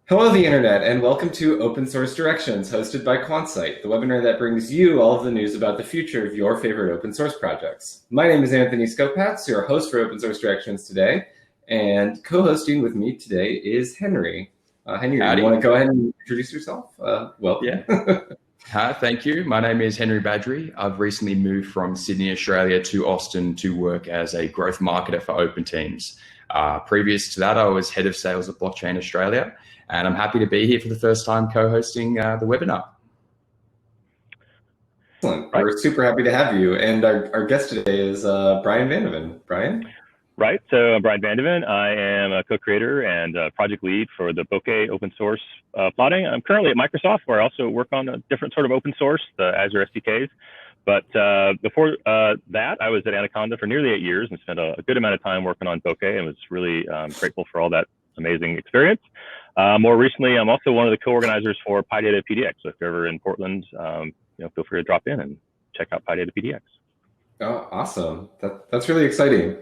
Hello, the internet, and welcome to Open Source Directions, hosted by Quansight, the webinar that brings you all of the news about the future of your favorite open source projects. My name is Anthony Skopatz, your host for Open Source Directions today, and co-hosting with me today is Henry. Henry, Howdy. you want to go ahead and introduce yourself? Welcome. Yeah. Hi, thank you. My name is Henry Badgery. I've recently moved from Sydney, Australia to Austin to work as a growth marketer for Open Teams. Previous to that, I was head of sales at Blockchain Australia, and I'm happy to be here for the first time co-hosting the webinar. Excellent. Right. We're super happy to have you. And our guest today is Brian Vandeven. Brian? Right, so I'm Brian Vandeven. I am a co-creator and project lead for the Bokeh open source plotting. I'm currently at Microsoft, where I also work on a different sort of open source, the Azure SDKs. But before that, I was at Anaconda for nearly 8 years and spent a good amount of time working on Bokeh, and was really grateful for all that amazing experience. More recently, I'm also one of the co-organizers for PyData PDX. So if you're ever in Portland, feel free to drop in and check out PyData PDX. Oh, awesome. That's really exciting.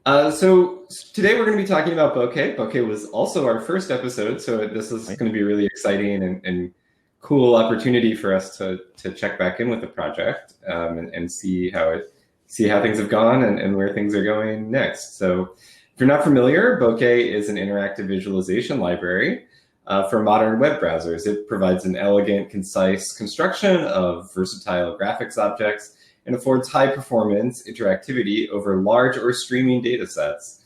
So today we're going to be talking about Bokeh. Bokeh was also our first episode, so this is going to be a really exciting and cool opportunity for us to check back in with the project and see how things have gone and where things are going next. So if you're not familiar, Bokeh is an interactive visualization library for modern web browsers. It provides an elegant, concise construction of versatile graphics objects and affords high-performance interactivity over large or streaming data sets.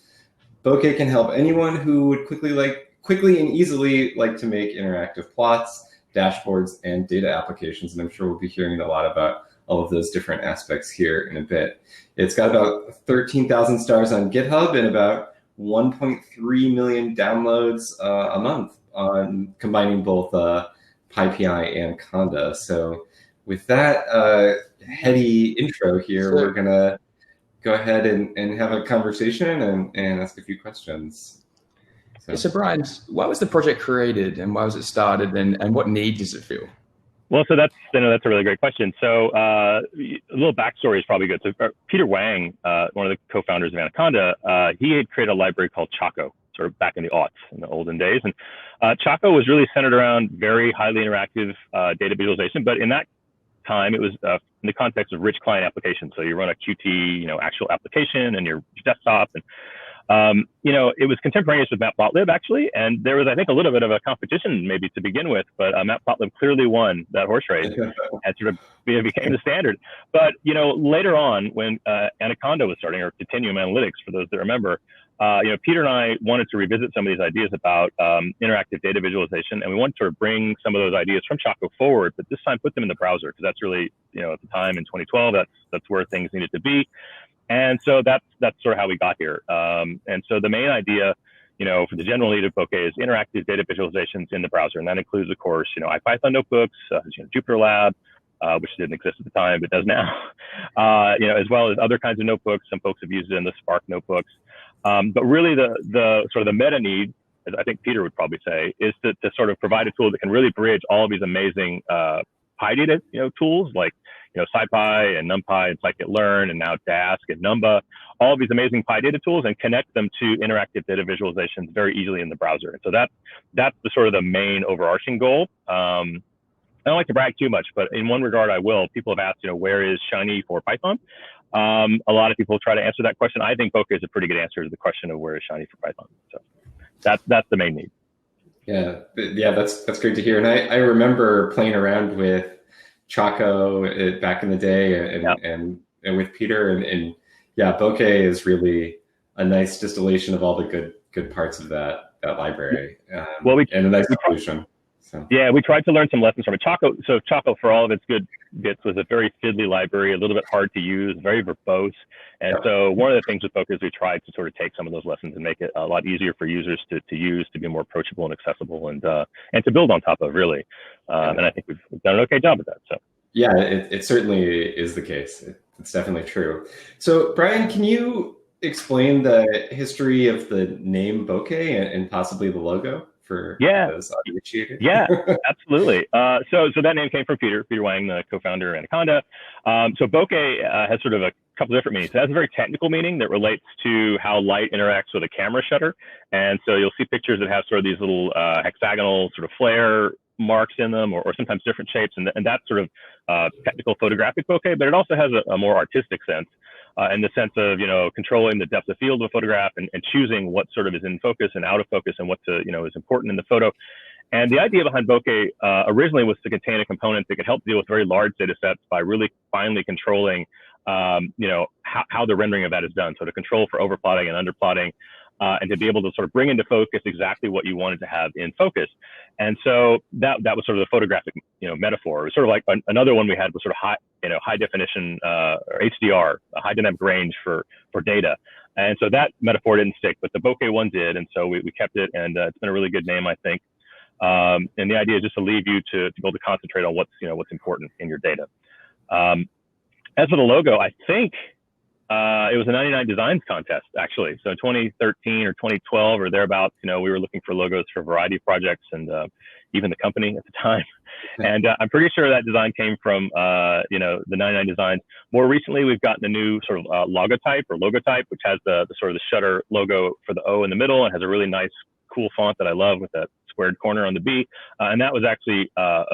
Bokeh can help anyone who would quickly and easily like to make interactive plots, dashboards, and data applications, and I'm sure we'll be hearing a lot about all of those different aspects here in a bit. It's got about 13,000 stars on GitHub and about 1.3 million downloads a month on combining both PyPI and Conda. So with that heady intro here, We're going to go ahead and have a conversation and ask a few questions. So Brian, why was the project created and why was it started and what need does it fill? Well, so that's a really great question. So a little backstory is probably good. So Peter Wang, one of the co-founders of Anaconda, he had created a library called Choco, sort of back in the aughts, in the olden days. And Choco was really centered around very highly interactive data visualization, but in that time, it was in the context of rich client applications. So you run a Qt, actual application and your desktop, and it was contemporaneous with Matplotlib actually, and there was, I think, a little bit of a competition maybe to begin with, but Matplotlib clearly won that horse race and sort of became the standard. But later on, when Anaconda was starting, or Continuum Analytics, for those that remember, Peter and I wanted to revisit some of these ideas about interactive data visualization, and we wanted to sort of bring some of those ideas from Choco forward, but this time put them in the browser, because that's really, at the time in 2012, that's where things needed to be. And so that's sort of how we got here. And so the main idea, for the general need of Bokeh is interactive data visualizations in the browser, and that includes, of course, IPython notebooks, Jupyter Lab, which didn't exist at the time but does now, as well as other kinds of notebooks. Some folks have used it in the Spark notebooks. But really the sort of the meta need, as I think Peter would probably say, is to sort of provide a tool that can really bridge all of these amazing PyData tools like SciPy and NumPy and scikit-learn and now Dask and Numba, all of these amazing PyData tools, and connect them to interactive data visualizations very easily in the browser. And so that's the sort of the main overarching goal. I don't like to brag too much, but in one regard I will. People have asked, where is Shiny for Python? A lot of people try to answer that question. I think Bokeh is a pretty good answer to the question of where is Shiny for Python. So that's the main need. Yeah, that's great to hear. And I remember playing around with Choco back in the day and with Peter and Bokeh is really a nice distillation of all the good parts of that library and a nice solution. So. Yeah, we tried to learn some lessons from it. Choco, for all of its good bits, was a very fiddly library, a little bit hard to use, very verbose. And so one of the things with Bokeh is we tried to sort of take some of those lessons and make it a lot easier for users to use, to be more approachable and accessible, and to build on top of, really. And I think we've done an okay job of that. So. Yeah, it certainly is the case. It's definitely true. So Brian, can you explain the history of the name Bokeh and possibly the logo for those uninitiated? Yeah, absolutely. So that name came from Peter Wang, the co-founder of Anaconda. So Bokeh has sort of a couple different meanings. So that's a very technical meaning that relates to how light interacts with a camera shutter. And so you'll see pictures that have sort of these little hexagonal sort of flare marks in them, or sometimes different shapes. And that's sort of technical photographic bokeh, but it also has a more artistic sense in the sense of, controlling the depth of field of a photograph and choosing what sort of is in focus and out of focus and what is important in the photo. And the idea behind bokeh originally was to contain a component that could help deal with very large data sets by really finely controlling, how the rendering of that is done. So to control for overplotting and underplotting, and to be able to sort of bring into focus exactly what you wanted to have in focus. And so that was sort of the photographic, metaphor. It was sort of like another one we had was sort of high definition, or HDR, a high dynamic range for data. And so that metaphor didn't stick, but the bokeh one did. And so we kept it, and it's been a really good name, I think. And the idea is just to leave you to be able to concentrate on what's important in your data. As for the logo, I think it was a 99 Designs contest, actually. So 2013 or 2012 or thereabouts, we were looking for logos for a variety of projects, and even the company at the time. And I'm pretty sure that design came from, the 99 Designs. More recently, we've gotten a new sort of logotype, which has the sort of the shutter logo for the O in the middle and has a really nice, cool font that I love with that squared corner on the B. And that was actually a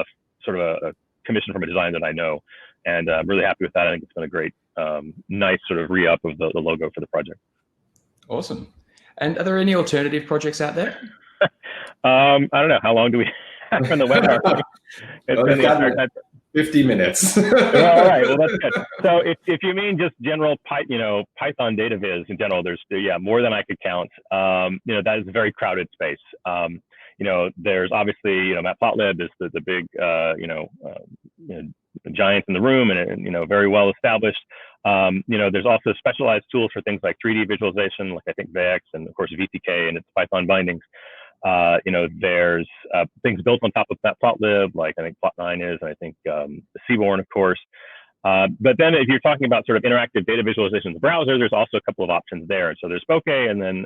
commission from a designer that I know. And I'm really happy with that. I think it's been a great, nice sort of re-up of the logo for the project. Awesome. And are there any alternative projects out there? I don't know. How long do we have on the webinar? It's been the entire time. 50 minutes. Well, all right. Well, that's good. So if you mean just general Python data viz in general, there's more than I could count. That is a very crowded space. There's obviously, Matplotlib is the big, giant in the room, and very well established. There's also specialized tools for things like 3D visualization, like I think VX, and of course VTK and its Python bindings. There's things built on top of Matplotlib, like I think Plot9 is, and I think Seaborn, of course. But then if you're talking about sort of interactive data visualization in the browser, there's also a couple of options there. So there's Bokeh, and then,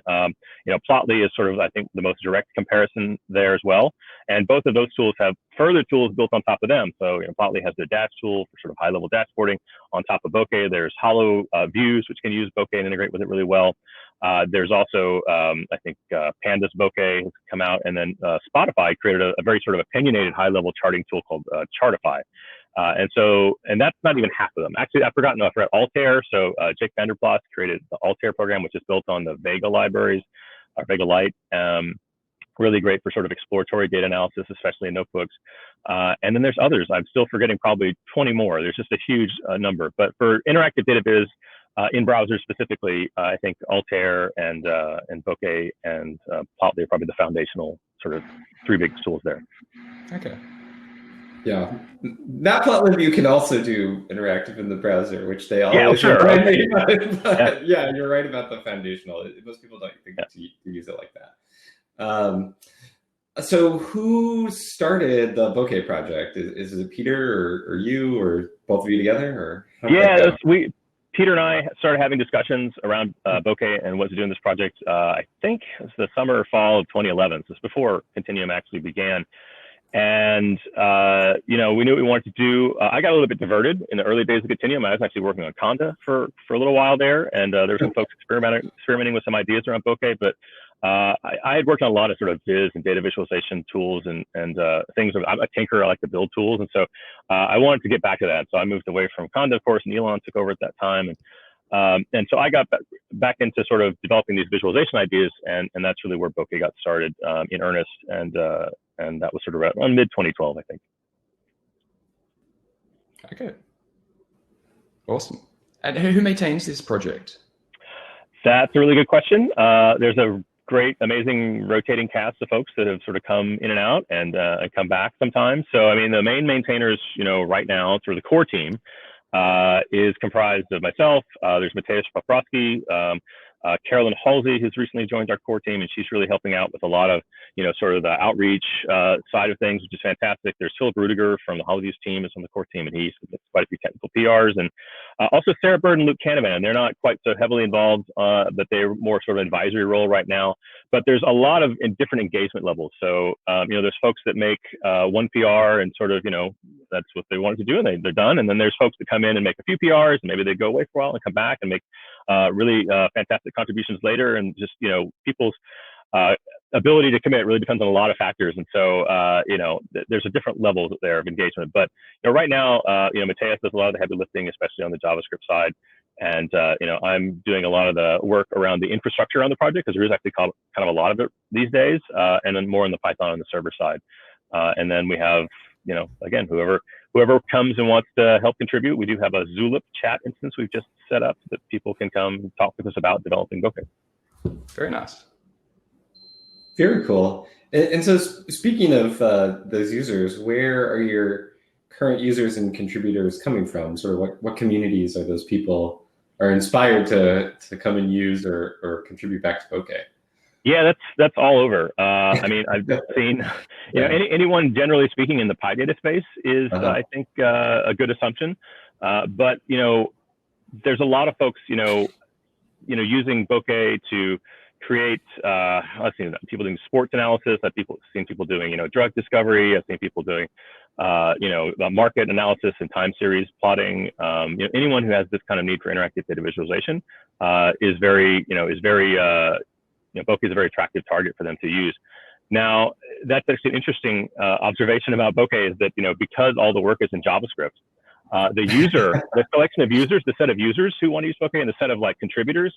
Plotly is sort of, I think, the most direct comparison there as well. And both of those tools have further tools built on top of them. So, Plotly has the Dash tool for sort of high-level dashboarding. On top of Bokeh, there's Hollow Views, which can use Bokeh and integrate with it really well. There's also, I think, Pandas Bokeh has come out, and then Spotify created a very sort of opinionated high-level charting tool called Chartify. And that's not even half of them. Actually, I forgot Altair. So Jake Vanderplas created the Altair program, which is built on the Vega libraries, or Vega Lite. Really great for sort of exploratory data analysis, especially in notebooks. And then there's others. I'm still forgetting probably 20 more. There's just a huge number. But for interactive data viz, in browsers specifically, I think Altair and Bokeh and Plotly are probably the foundational sort of three big tools there. Okay. Yeah, Matplotlib you can also do interactive in the browser, which they always sure. Yeah, you're right about the foundational. Most people don't think to use it like that. So who started the Bokeh project? Is it Peter or you or both of you together? Or Peter and I started having discussions around Bokeh and what to do in this project. I think it was the summer or fall of 2011. So it's before Continuum actually began. And, we knew what we wanted to do. I got a little bit diverted in the early days of Continuum. I was actually working on Conda for a little while there. And there were some folks experimenting with some ideas around Bokeh. But I had worked on a lot of sort of viz and data visualization tools and things. I'm a tinker. I like to build tools. And so I wanted to get back to that. So I moved away from Conda, of course, and Elon took over at that time. And so I got back into sort of developing these visualization ideas. And that's really where Bokeh got started in earnest. And that was sort of around mid-2012, I think. Okay. Awesome. And who maintains this project? That's a really good question. There's a great, amazing rotating cast of folks that have sort of come in and out and come back sometimes. So, I mean, the main maintainers, right now, through the core team, is comprised of myself. There's Mateusz Paprocki, Carolyn Halsey, who's recently joined our core team, and she's really helping out with a lot of, sort of the outreach side of things, which is fantastic. There's Philip Rudiger from the Holidays team is on the core team, and he's quite a few technical PRs. And also Sarah Bird and Luke Canavan. They're not quite so heavily involved, but they're more sort of advisory role right now. But there's a lot of different engagement levels. So, there's folks that make one PR and sort of, that's what they wanted to do, and they're done. And then there's folks that come in and make a few PRs, and maybe they go away for a while and come back and make really fantastic contributions later. And just, people's ability to commit really depends on a lot of factors. And so, there's a different level there of engagement. But, right now, Mateus does a lot of the heavy lifting, especially on the JavaScript side. And, I'm doing a lot of the work around the infrastructure on the project, because there is actually kind of a lot of it these days, and then more on the Python and the server side. And then we have, again, whoever comes and wants to help contribute. We do have a Zulip chat instance we've just set up that people can come talk with us about developing Bokeh. Very nice. Very cool. And so speaking of those users, where are your current users and contributors coming from? Sort of what communities are those people are inspired to come and use or contribute back to Bokeh? Yeah, that's all over. I mean, I've seen, anyone generally speaking in the PyData space is, I think, a good assumption. But, there's a lot of folks, using Bokeh to create, I've seen people doing sports analysis. I've seen people doing, drug discovery. I've seen people doing, market analysis and time series plotting. Anyone who has this kind of need for interactive data visualization is very, Bokeh is a very attractive target for them to use. Now, that's actually an interesting observation about Bokeh is that, because all the work is in JavaScript, the collection of users, the set of users who want to use Bokeh and the set of contributors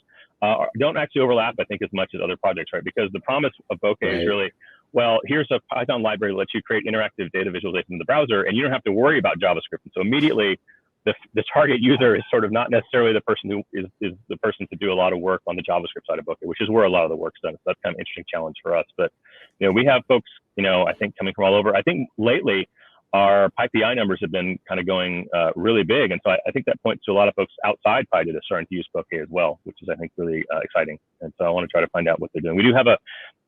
don't actually overlap, I think, as much as other projects, right? Because the promise of Bokeh is really, well, here's a Python library that lets you create interactive data visualization in the browser, and you don't have to worry about JavaScript. And so immediately, the target user is sort of not necessarily the person who is the person to do a lot of work on the JavaScript side of Bokeh, which is where a lot of the work's done. So that's kind of an interesting challenge for us. But, we have folks, I think coming from all over. I think lately our PyPI numbers have been kind of going really big. And so I think that points to a lot of folks outside PyData starting to use Bokeh as well, which is, I think, really exciting. And so I want to try to find out what they're doing. We do have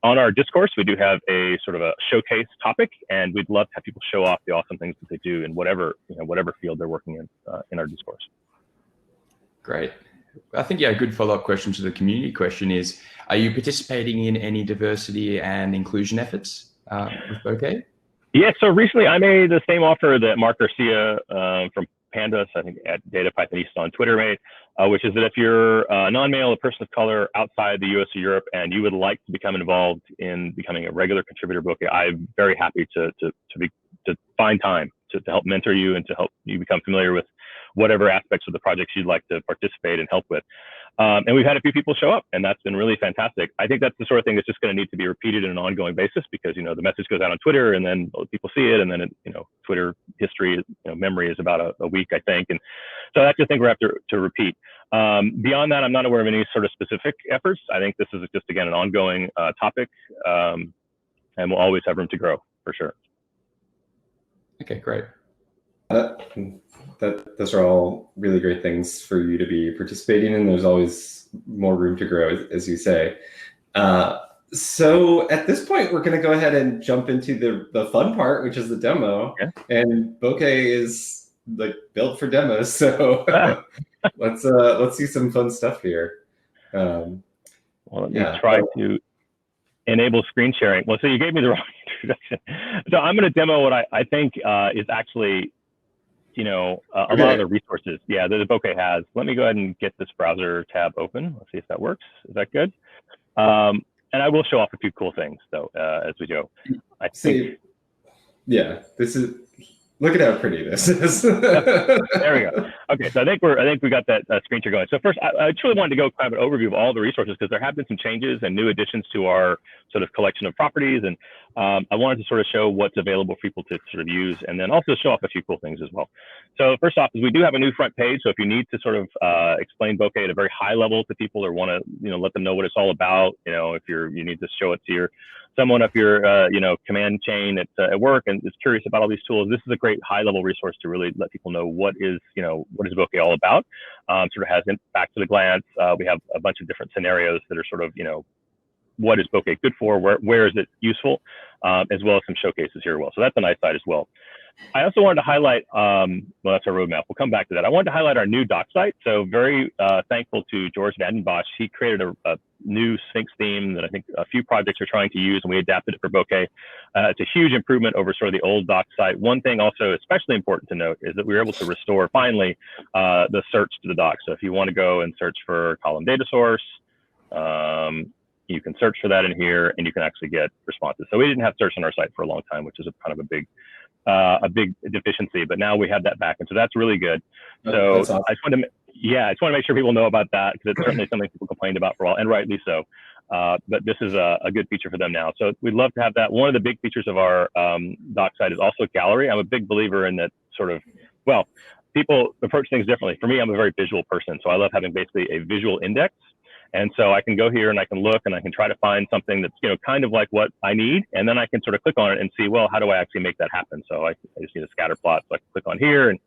on our Discourse, we do have a sort of a showcase topic, and we'd love to have people show off the awesome things that they do in whatever field they're working in our Discourse. Great. I think, a good follow-up question to the community question is, are you participating in any diversity and inclusion efforts with Bokeh? Yeah, so recently I made the same offer that Mark Garcia from Pandas, I think at Data Python East on Twitter made, which is that if you're a non-male, a person of color outside the US or Europe, and you would like to become involved in becoming a regular contributor to Bokeh, I'm very happy to find time to help mentor you and to help you become familiar with whatever aspects of the projects you'd like to participate and help with. And we've had a few people show up, and that's been really fantastic. I think that's the sort of thing that's just going to need to be repeated on an ongoing basis, because, the message goes out on Twitter, and then people see it, and then, Twitter history, memory is about a week, I think. And so that's the thing we have to repeat. Beyond that, I'm not aware of any sort of specific efforts. I think this is just, again, an ongoing topic, and we'll always have room to grow, for sure. Okay, great. Those are all really great things for you to be participating in. There's always more room to grow, as you say. So at this point, we're going to go ahead and jump into the fun part, which is the demo. Okay. And Bokeh is built for demos, so let's see some fun stuff here. Well, let me try to enable screen sharing. Well, so you gave me the wrong introduction. So I'm going to demo what I think is actually, a lot of the resources, that the Bokeh has. Let me go ahead and get this browser tab open. Let's see if that works. Is that good? And I will show off a few cool things, though, as we go. I think. This is. Look at how pretty this is. There we go. Okay, so I think we got that screen share going. So first, I truly wanted to go kind of an overview of all the resources, because there have been some changes and new additions to our sort of collection of properties, and I wanted to sort of show what's available for people to sort of use, and then also show off a few cool things as well. So first off, is we do have a new front page. So if you need to sort of explain Bokeh at a very high level to people, or want to let them know what it's all about, if you need to show it to someone up your command chain at work and is curious about all these tools, this is a great high-level resource to really let people know what is Bokeh all about. Sort of has back to the glance. We have a bunch of different scenarios that are sort of, what is Bokeh good for? Where is it useful? As well as some showcases here as well. So that's a nice side as well. I also wanted to highlight, well, that's our roadmap. We'll come back to that. I wanted to highlight our new doc site. So very thankful to George Van Bosch. He created a new Sphinx theme that I think a few projects are trying to use, and we adapted it for Bokeh. It's a huge improvement over sort of the old doc site. One thing also especially important to note is that we were able to restore finally the search to the doc. So if you want to go and search for column data source, you can search for that in here, and you can actually get responses. So we didn't have search on our site for a long time, which is kind of a big deficiency, but now we have that back, and so that's really good. So awesome. I just want to make sure people know about that, because it's certainly something people complained about for a while, and rightly so. But this is a good feature for them now. So we'd love to have that. One of the big features of our doc site is also gallery. I'm a big believer in that sort of, well, people approach things differently. For me, I'm a very visual person, so I love having basically a visual index. And so I can go here and I can look and I can try to find something that's, kind of like what I need. And then I can sort of click on it and see, well, how do I actually make that happen? So I just need a scatter plot. So I can click on here and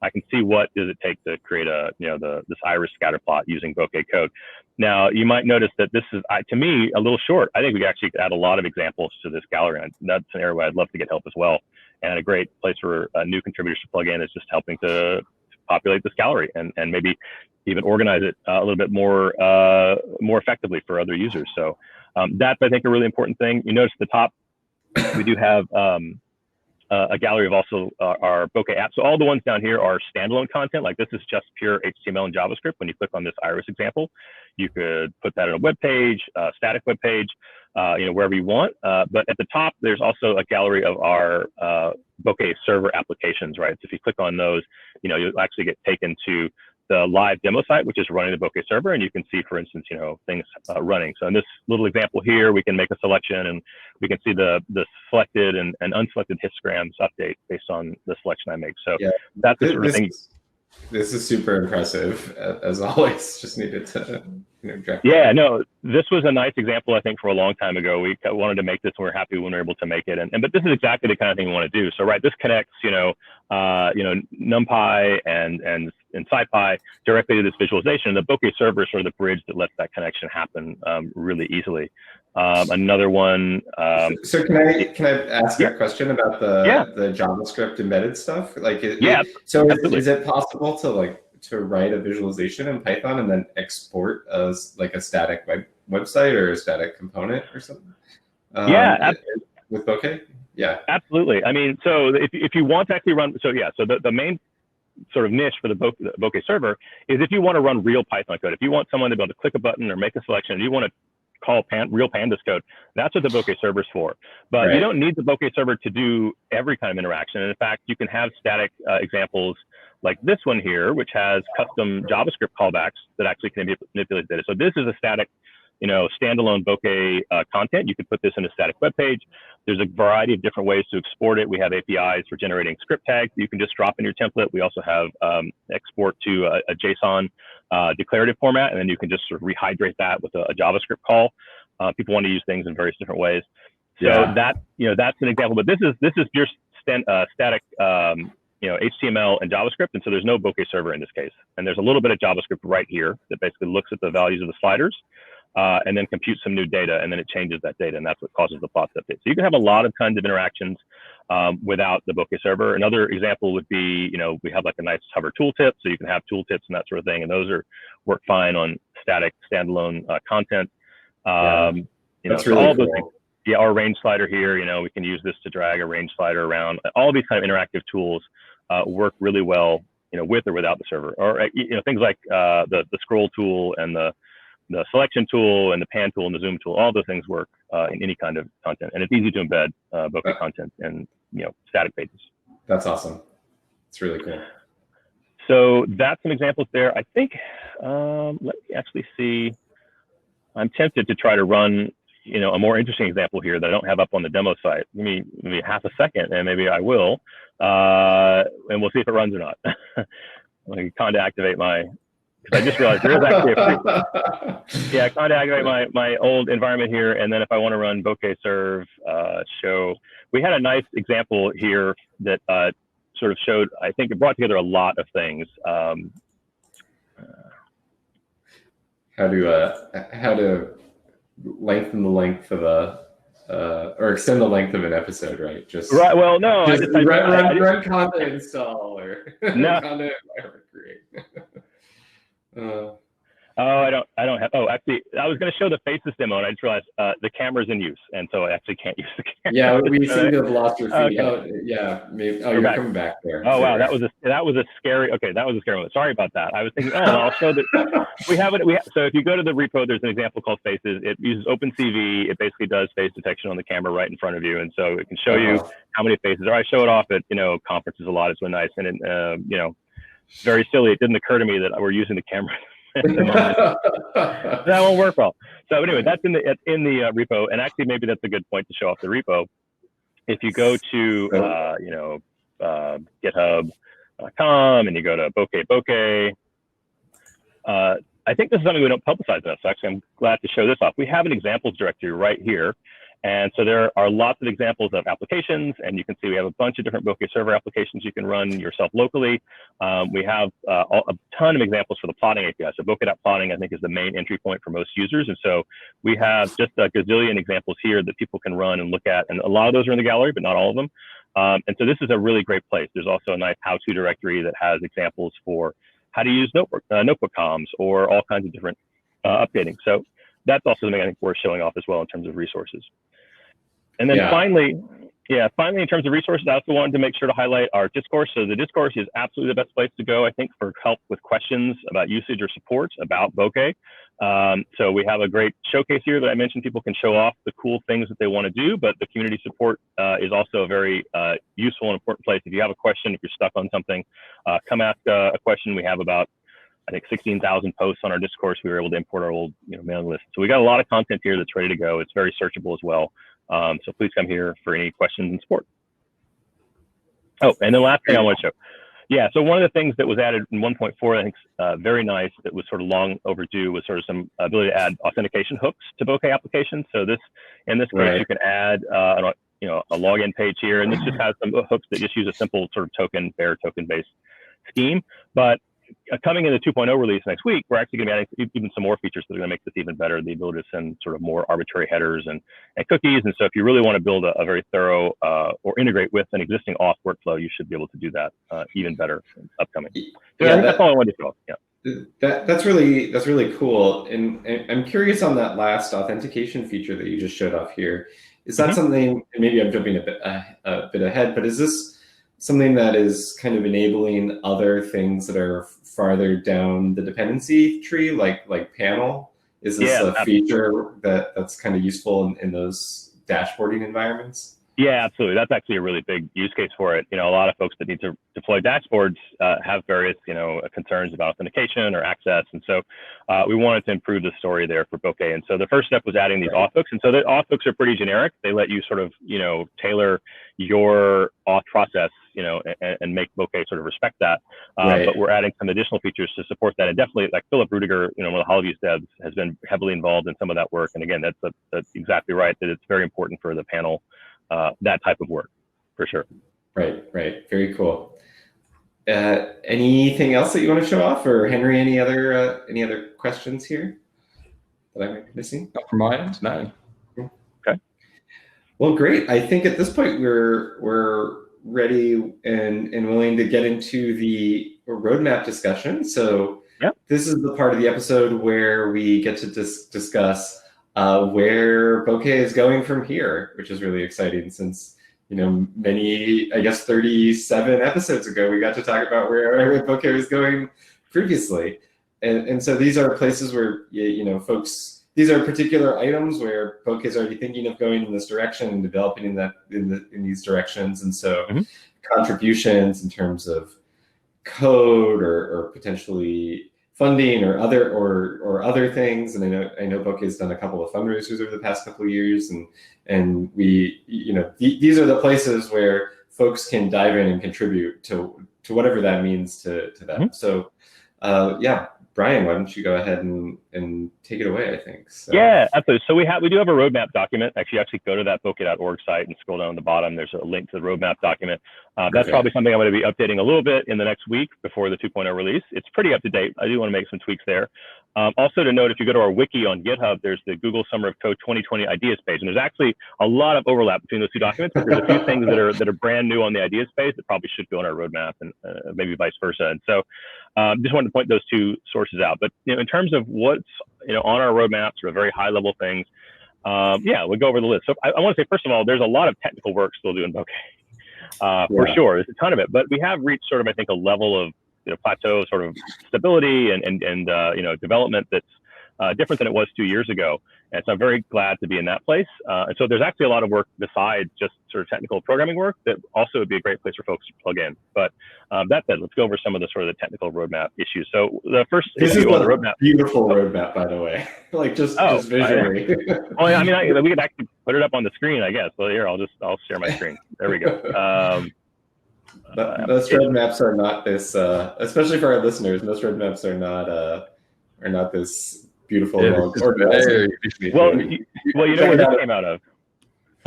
I can see what does it take to create this iris scatter plot using Bokeh code. Now, you might notice that this is, to me, a little short. I think we could actually add a lot of examples to this gallery. And that's an area where I'd love to get help as well. And a great place for new contributors to plug in is just helping to populate this gallery and maybe even organize it a little bit more effectively for other users. So that's, I think, a really important thing. You notice at the top, we do have a gallery of also our Bokeh apps. So all the ones down here are standalone content. Like this is just pure HTML and JavaScript. When you click on this iris example, you could put that on a web page, static web page, wherever you want. But at the top, there's also a gallery of our Bokeh server applications, right? So if you click on those, you'll actually get taken to the live demo site, which is running the Bokeh server, and you can see, for instance, things running. So in this little example here, we can make a selection, and we can see the selected and unselected histograms update based on the selection I make. So yeah, that's the sort of thing. This is super impressive, as always. Just needed to yeah, no, this was a nice example, I think, for a long time ago. We wanted to make this, and we're happy when we were able to make it. But this is exactly the kind of thing we want to do. So, right, this connects, NumPy and SciPy directly to this visualization. And the Bokeh server is sort of the bridge that lets that connection happen really easily. Another one. So can I ask a question about the JavaScript embedded stuff? So is it possible to write a visualization in Python and then export as like a static website or a static component or something? With Bokeh? Yeah, absolutely. I mean, so if you want to actually run, so the main sort of niche for the Bokeh server is if you want to run real Python code. If you want someone to be able to click a button or make a selection, and you want to call real pandas code, that's what the Bokeh server is for. But you don't need the Bokeh server to do every kind of interaction. And in fact, you can have static examples like this one here, which has custom JavaScript callbacks that actually can manipulate data. So this is a static, standalone Bokeh content. You could put this in a static web page. There's a variety of different ways to export it. We have APIs for generating script tags that you can just drop in your template. We also have export to a JSON declarative format, and then you can just sort of rehydrate that with a JavaScript call. People want to use things in various different ways. So that's an example. But this is your static HTML and JavaScript, and so there's no Bokeh server in this case. And there's a little bit of JavaScript right here that basically looks at the values of the sliders and then computes some new data, and then it changes that data, and that's what causes the plots to update. So you can have a lot of kinds of interactions without the Bokeh server. Another example would be, we have like a nice hover tooltip, so you can have tooltips and that sort of thing, and those work fine on static standalone content. That's really all cool. Those things. Yeah, our range slider here, we can use this to drag a range slider around. All these kind of interactive tools work really well, with or without the server. Or things like the scroll tool and the selection tool and the pan tool and the zoom tool. All those things work in any kind of content, and it's easy to embed Bokeh content in static pages. That's awesome. It's really cool. So that's some examples there. I think let me actually see. I'm tempted to try to run a more interesting example here that I don't have up on the demo site. Give me maybe half a second, and maybe I will, and we'll see if it runs or not. I can kind of activate my because I just realized there's actually I kind of activate my old environment here, and then if I want to run Bokeh serve show, we had a nice example here that sort of showed, I think it brought together a lot of things. How to lengthen the length of or extend the length of an episode, right? Right. Well, no, just run content install or no. content environment create. I don't have. Oh, actually, I was going to show the faces demo, and I just realized the camera's in use, and so I actually can't use the camera. Yeah, we seem to have lost your feed. Okay. Oh, yeah, maybe. Oh, you're back. Coming back there. Oh wow, that was a scary. Okay, that was a scary moment. Sorry about that. I was thinking, I'll show that we have it. So if you go to the repo, there's an example called Faces. It uses OpenCV. It basically does face detection on the camera right in front of you, and so it can show you how many faces. Or I show it off at conferences a lot. It's really nice, and it, very silly. It didn't occur to me that we're using the camera. That won't work well. So anyway, that's in the repo, and actually maybe that's a good point to show off the repo. If you go to github.com and you go to Bokeh, I think this is something we don't publicize enough. So actually, I'm glad to show this off. We have an examples directory right here. And so there are lots of examples of applications, and you can see we have a bunch of different Bokeh server applications you can run yourself locally. We have a ton of examples for the plotting API. So Bokeh.plotting, I think, is the main entry point for most users. And so we have just a gazillion examples here that people can run and look at. And a lot of those are in the gallery, but not all of them. And so this is a really great place. There's also a nice how-to directory that has examples for how to use notebook comms or all kinds of different updating. So that's also something I think we're showing off as well in terms of resources. And then finally, in terms of resources, I also wanted to make sure to highlight our Discourse. So the Discourse is absolutely the best place to go, I think, for help with questions about usage or support about Bokeh. So we have a great showcase here that I mentioned. People can show off the cool things that they want to do, but the community support is also a very useful and important place. If you have a question, if you're stuck on something, come ask a question. We have about, I think, 16,000 posts on our Discourse. We were able to import our old mailing list. So we got a lot of content here that's ready to go. It's very searchable as well. So please come here for any questions and support. Oh, and the last thing I want to show. Yeah, so one of the things that was added in 1.4, I think, very nice, that was sort of long overdue, was sort of some ability to add authentication hooks to Bokeh applications. So in this case, you can add a login page here, and this just has some hooks that just use a simple sort of bearer token-based scheme. But coming in the 2.0 release next week, we're actually going to be adding even some more features that are going to make this even better, the ability to send sort of more arbitrary headers and cookies. And so if you really want to build a very thorough or integrate with an existing auth workflow, you should be able to do that even better upcoming. So I think that's all I wanted to show. Yeah. That's really cool. And I'm curious on that last authentication feature that you just showed off here. Is that something, and maybe I'm jumping a bit ahead, but is this something that is kind of enabling other things that are farther down the dependency tree, like panel? Is this a feature that's kind of useful in those dashboarding environments? Yeah, absolutely. That's actually a really big use case for it. A lot of folks that need to deploy dashboards have various, concerns about authentication or access. And so we wanted to improve the story there for Bokeh. And so the first step was adding these auth hooks. And so the auth hooks are pretty generic. They let you sort of, tailor your auth process, and make Bokeh sort of respect that. But we're adding some additional features to support that. And definitely, like Philip Rudiger, one of the Hollywood devs, has been heavily involved in some of that work. And again, that's exactly right, that it's very important for the panel, that type of work, for sure. Right. Very cool. Anything else that you want to show off, or Henry? Any other questions here that I might be missing? Not from my end, no. Okay. Well, great. I think at this point we're ready and willing to get into the roadmap discussion. So this is the part of the episode where we get to discuss where Bokeh is going from here, which is really exciting, since many, I guess 37 episodes ago, we got to talk about where Bokeh was going previously. And so these are places where, folks, these are particular items where Bokeh is already thinking of going in this direction and developing in these directions. And so contributions in terms of code or potentially funding or other things. And I know Bokeh has done a couple of fundraisers over the past couple of years, and we, these are the places where folks can dive in and contribute to whatever that means to them. So Brian, why don't you go ahead and take it away? I think so. Yeah, absolutely. So we do have a roadmap document. Actually, go to that bokeh.org site and scroll down on the bottom. There's a link to the roadmap document. That's probably something I'm going to be updating a little bit in the next week before the 2.0 release. It's pretty up to date. I do want to make some tweaks there. Also to note, if you go to our wiki on GitHub, there's the Google Summer of Code 2020 ideas page, and there's actually a lot of overlap between those two documents. But there's a few things that are brand new on the ideas page that probably should go on our roadmap, and maybe vice versa. And so, just wanted to point those two sources out. But in terms of what's on our roadmap, sort of very high level things, we'll go over the list. So I want to say, first of all, there's a lot of technical work still doing Bokeh, for sure. There's a ton of it, but we have reached sort of, I think, a level of plateau, sort of stability and development that's different than it was 2 years ago. And so I'm very glad to be in that place. And so there's actually a lot of work besides just sort of technical programming work that also would be a great place for folks to plug in. But that said, let's go over some of the sort of the technical roadmap issues. So the first issue on the roadmap. Beautiful roadmap, by the way. Like just visually. Well, I mean, we could actually put it up on the screen, I guess. Well, here, I'll share my screen. There we go. Most roadmaps are not this, especially for our listeners. Most roadmaps are not this beautiful. Well, where this came out of.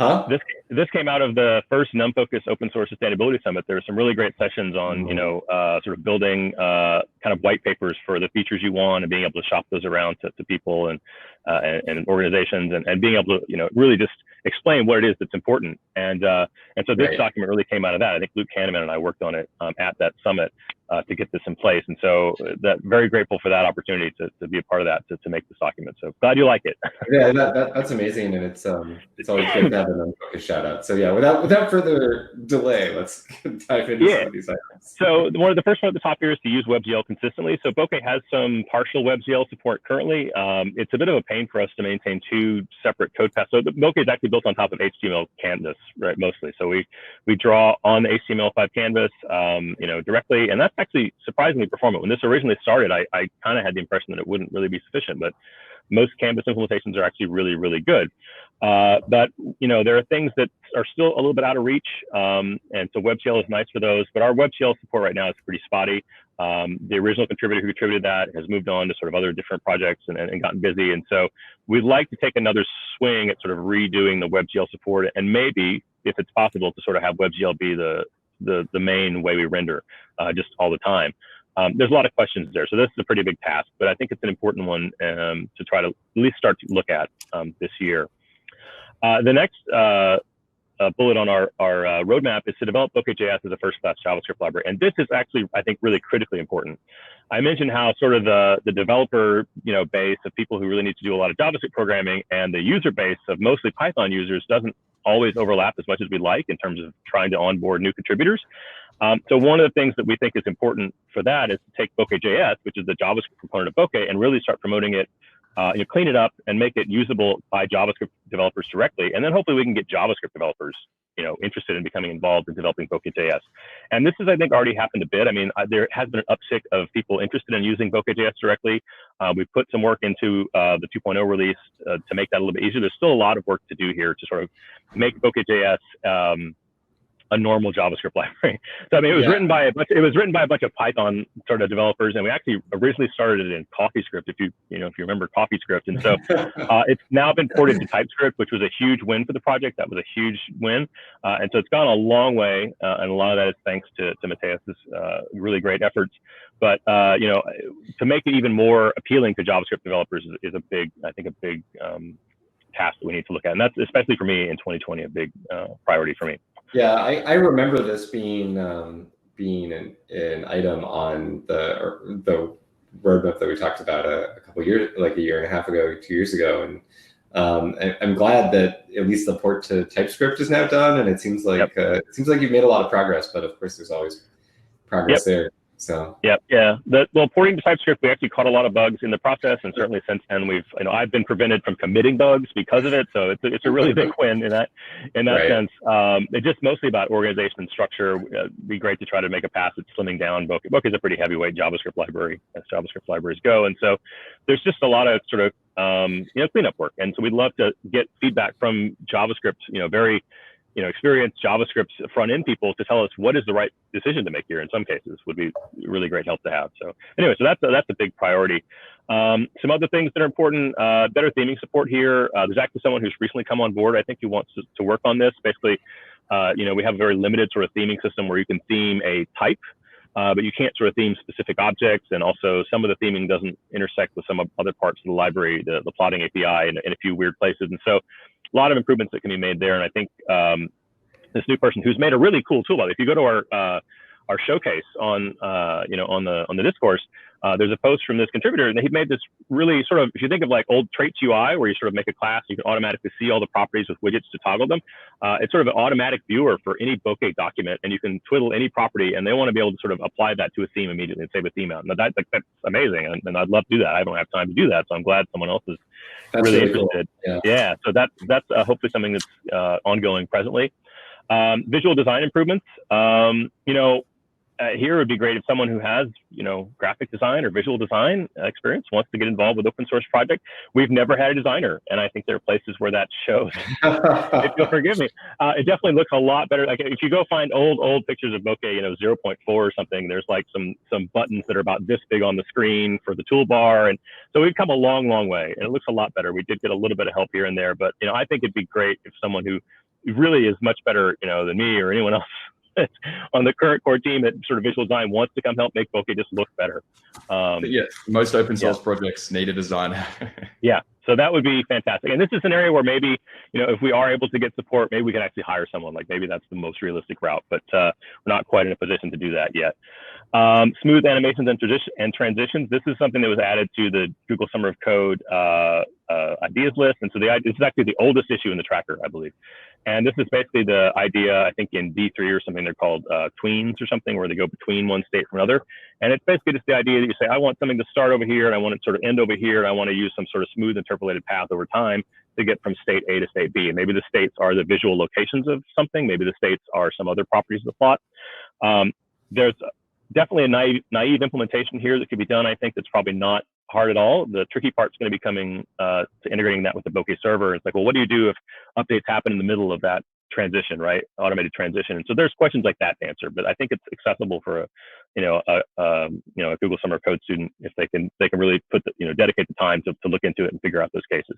Huh? This came out of the first NumFocus Open Source Sustainability Summit. There were some really great sessions on, sort of building kind of white papers for the features you want and being able to shop those around to people and organizations and being able to, really just explain what it is that's important. And so this document really came out of that. I think Luke Kahneman and I worked on it at that summit to get this in place. And so very grateful for that opportunity to be a part of that, to make this document. So glad you like it. Yeah, that's amazing. And it's always good to have an unfocused shout out. So yeah, without further delay, let's dive into some of these items. So one of the first one at the top here is to use WebGL consistently. So Bokeh has some partial WebGL support currently. It's a bit of a pain for us to maintain two separate code paths. So the Bokeh is actually built on top of HTML canvas, right, mostly. So we draw on the HTML5 canvas, directly, and that's actually surprisingly performant. When this originally started, I kind of had the impression that it wouldn't really be sufficient, but most Canvas implementations are actually really, really good. But there are things that are still a little bit out of reach, and so WebGL is nice for those. But our WebGL support right now is pretty spotty. The original contributor who contributed that has moved on to sort of other different projects and gotten busy. And so we'd like to take another swing at sort of redoing the WebGL support, and maybe, if it's possible, to sort of have WebGL be the main way we render just all the time. There's a lot of questions there, so this is a pretty big task, but I think it's an important one to try to at least start to look at this year. The next bullet on our roadmap is to develop Bokeh JS as a first-class JavaScript library, and this is actually, I think, really critically important. I mentioned how sort of the developer base of people who really need to do a lot of JavaScript programming and the user base of mostly Python users doesn't always overlap as much as we'd like in terms of trying to onboard new contributors. So one of the things that we think is important for that is to take Bokeh JS, which is the JavaScript component of Bokeh, and really start promoting it, clean it up and make it usable by JavaScript developers directly. And then hopefully we can get JavaScript developers, interested in becoming involved in developing Bokeh JS. And this has, I think, already happened a bit. I mean, there has been an uptick of people interested in using Bokeh JS directly. We've put some work into the 2.0 release to make that a little bit easier. There's still a lot of work to do here to sort of make Bokeh JS a normal JavaScript library. So I mean, it was written by a bunch of Python sort of developers, and we actually originally started it in CoffeeScript, if you remember CoffeeScript. And so it's now been ported to TypeScript, which was a huge win for the project. That was a huge win, and so it's gone a long way, and a lot of that is thanks to Mateus's really great efforts. But to make it even more appealing to JavaScript developers is a big task that we need to look at, and that's, especially for me in 2020, a big priority for me. Yeah, I remember this being an item on the roadmap that we talked about a couple of years, like a year and a half ago, 2 years ago, and I'm glad that at least the port to TypeScript is now done, and it seems like you've made a lot of progress, but of course there's always progress there. So porting to TypeScript, we actually caught a lot of bugs in the process, and certainly since then I've been prevented from committing bugs because of it. So it's a really big win in that sense. It's just mostly about organization and structure. It'd be great to try to make a pass at slimming down Bokeh. Bokeh is a pretty heavyweight JavaScript library as JavaScript libraries go, and so there's just a lot of sort of cleanup work. And so we'd love to get feedback from JavaScript, very experienced JavaScript front end people to tell us what is the right decision to make here. In some cases, would be really great help to have. So anyway, so that's a big priority. Some other things that are important: better theming support here. There's actually someone who's recently come on board, I think, who wants to work on this. Basically, we have a very limited sort of theming system where you can theme a type, but you can't sort of theme specific objects. And also some of the theming doesn't intersect with some other parts of the library, the plotting API in a few weird places. And so a lot of improvements that can be made there. And I think this new person who's made a really cool tool, if you go to our showcase on the Discourse, there's a post from this contributor, and he made this really sort of, if you think of like old traits UI, where you sort of make a class, you can automatically see all the properties with widgets to toggle them. It's sort of an automatic viewer for any Bokeh document, and you can twiddle any property, and they want to be able to sort of apply that to a theme immediately and save a theme out. And that's amazing, and I'd love to do that. I don't have time to do that, so I'm glad someone else is really interested. Cool. Yeah, so that's hopefully something that's ongoing presently. Visual design improvements. Here it would be great if someone who has, graphic design or visual design experience wants to get involved with open source project. We've never had a designer, and I think there are places where that shows. If you'll forgive me, it definitely looks a lot better. Like if you go find old pictures of Bokeh, 0.4 or something, there's like some buttons that are about this big on the screen for the toolbar, and so we've come a long way, and it looks a lot better. We did get a little bit of help here and there, but I think it'd be great if someone who really is much better, than me or anyone else on the current core team at sort of visual design wants to come help make Bokeh just look better. Yes, most open source projects need a designer. Yeah, so that would be fantastic. And this is an area where maybe, if we are able to get support, maybe we can actually hire someone. Like maybe that's the most realistic route, but we're not quite in a position to do that yet. Smooth animations and transitions. This is something that was added to the Google Summer of Code ideas list. And so this is actually the oldest issue in the tracker, I believe. And this is basically the idea, I think in V3 or something, they're called tweens or something, where they go between one state from another. And it's basically just the idea that you say, I want something to start over here, and I want it to sort of end over here, and I want to use some sort of smooth interpolated path over time to get from state A to state B. And maybe the states are the visual locations of something. Maybe the states are some other properties of the plot. There's definitely a naive implementation here that could be done. I think that's probably not hard at all. The tricky part's going to be coming to integrating that with the Bokeh server. It's like, well, what do you do if updates happen in the middle of that transition, right? Automated transition. And so there's questions like that to answer, but I think it's accessible for a Google Summer of Code student if they can really dedicate the time to look into it and figure out those cases.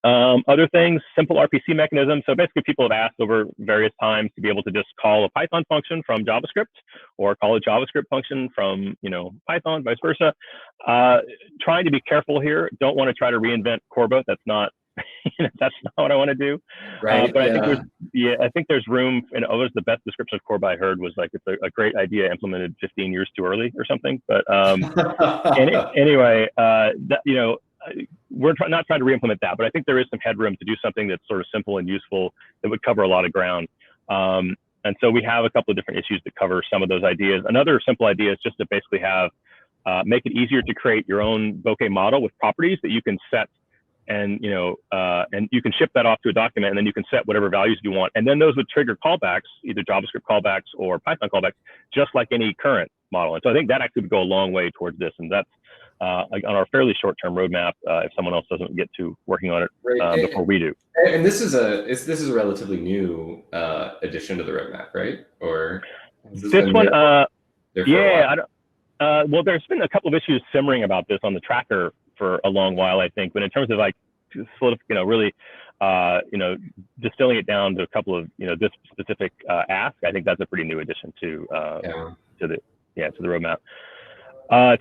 Other things, simple RPC mechanisms. So basically people have asked over various times to be able to just call a Python function from JavaScript or call a JavaScript function from, Python, vice versa. Trying to be careful here. Don't want to try to reinvent Corba. That's not, that's not what I want to do. Right. But I think there's room, and it was the best description of Corba I heard was like, it's a great idea implemented 15 years too early or something. But anyway, we're not trying to re-implement that, but I think there is some headroom to do something that's sort of simple and useful that would cover a lot of ground. And so we have a couple of different issues that cover some of those ideas. Another simple idea is just to basically have, make it easier to create your own Bokeh model with properties that you can set, and you can ship that off to a document, and then you can set whatever values you want. And then those would trigger callbacks, either JavaScript callbacks or Python callbacks, just like any current model. And so I think that actually would go a long way towards this. And that's on our fairly short-term roadmap, if someone else doesn't get to working on it before we do. And this is a relatively new addition to the roadmap, right? Or this one, yeah, well, there's been a couple of issues simmering about this on the tracker for a long while, I think. But in terms of like, really, distilling it down to a couple of, this specific ask, I think that's a pretty new addition to the roadmap.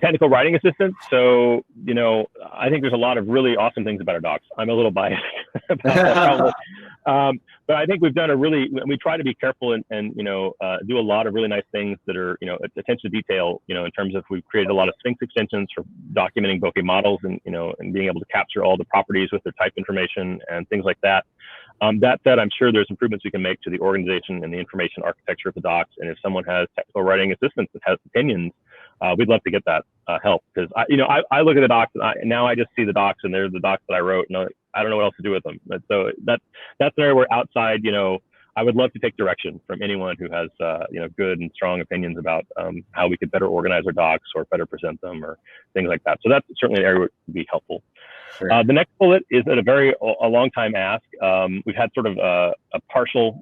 Technical writing assistance. So, I think there's a lot of really awesome things about our docs. I'm a little biased about that probably. But I think we've done we try to be careful and do a lot of really nice things that are, attention to detail, in terms of we've created a lot of Sphinx extensions for documenting Bokeh models and being able to capture all the properties with their type information and things like that. That said, I'm sure there's improvements we can make to the organization and the information architecture of the docs. And if someone has technical writing assistance that has opinions, we'd love to get that help, because I look at the docs and now I just see the docs and they're the docs that I wrote, and I don't know what else to do with them. And so that's an area where outside I would love to take direction from anyone who has good and strong opinions about how we could better organize our docs or better present them or things like that. So that's certainly an area that would be helpful. Sure. The next bullet is at a long time ask. We've had sort of a partial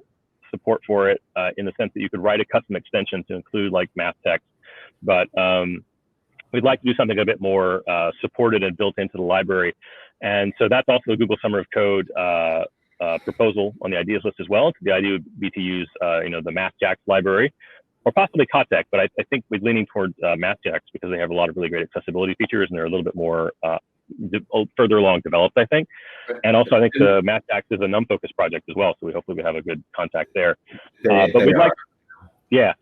support for it in the sense that you could write a custom extension to include like math text, but we'd like to do something a bit more supported and built into the library. And so that's also a Google Summer of Code proposal on the ideas list as well. The idea would be to use the MathJax library or possibly Kotek, but I think we're leaning towards MathJax because they have a lot of really great accessibility features and they're a little bit more further along developed, I think. And also I think the MathJax is a NumFocus project as well, so hopefully we have a good contact there. But we'd like,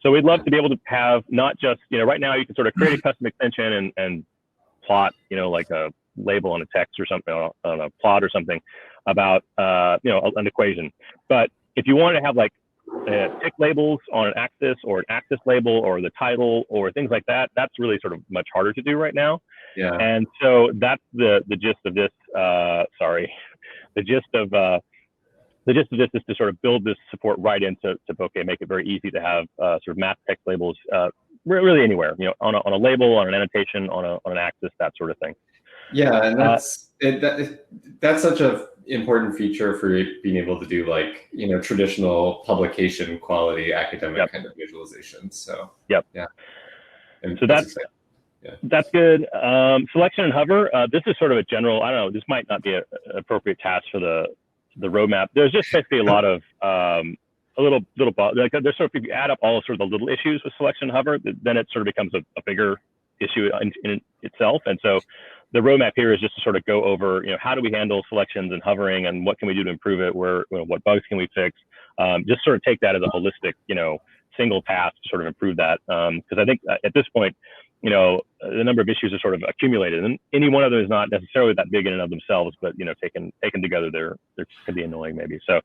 so we'd love to be able to have not just, right now you can sort of create a custom extension and plot, like a label on a text or something, on a plot or something about, an equation. But if you want to have like tick labels on an axis or an axis label or the title or things like that, that's really sort of much harder to do right now. Yeah. And so that's the gist of this, the gist of this is to sort of build this support right into Bokeh, make it very easy to have sort of math text labels really anywhere, on a label, on an annotation, on an axis, that sort of thing. Yeah, and that's such an important feature for being able to do like traditional publication quality academic kind of visualization. So yeah, and so that's good. Selection and hover. This is sort of a general. I don't know. This might not be an appropriate task for the roadmap. There's just basically a lot of there's sort of, if you add up all sort of the little issues with selection and hover, then it sort of becomes a bigger issue in itself. And so the roadmap here is just to sort of go over, how do we handle selections and hovering and what can we do to improve it? What bugs can we fix? Just sort of take that as a holistic, single task to sort of improve that. Because I think at this point, the number of issues are sort of accumulated, and any one of them is not necessarily that big in and of themselves, but taken together, they can be annoying maybe. So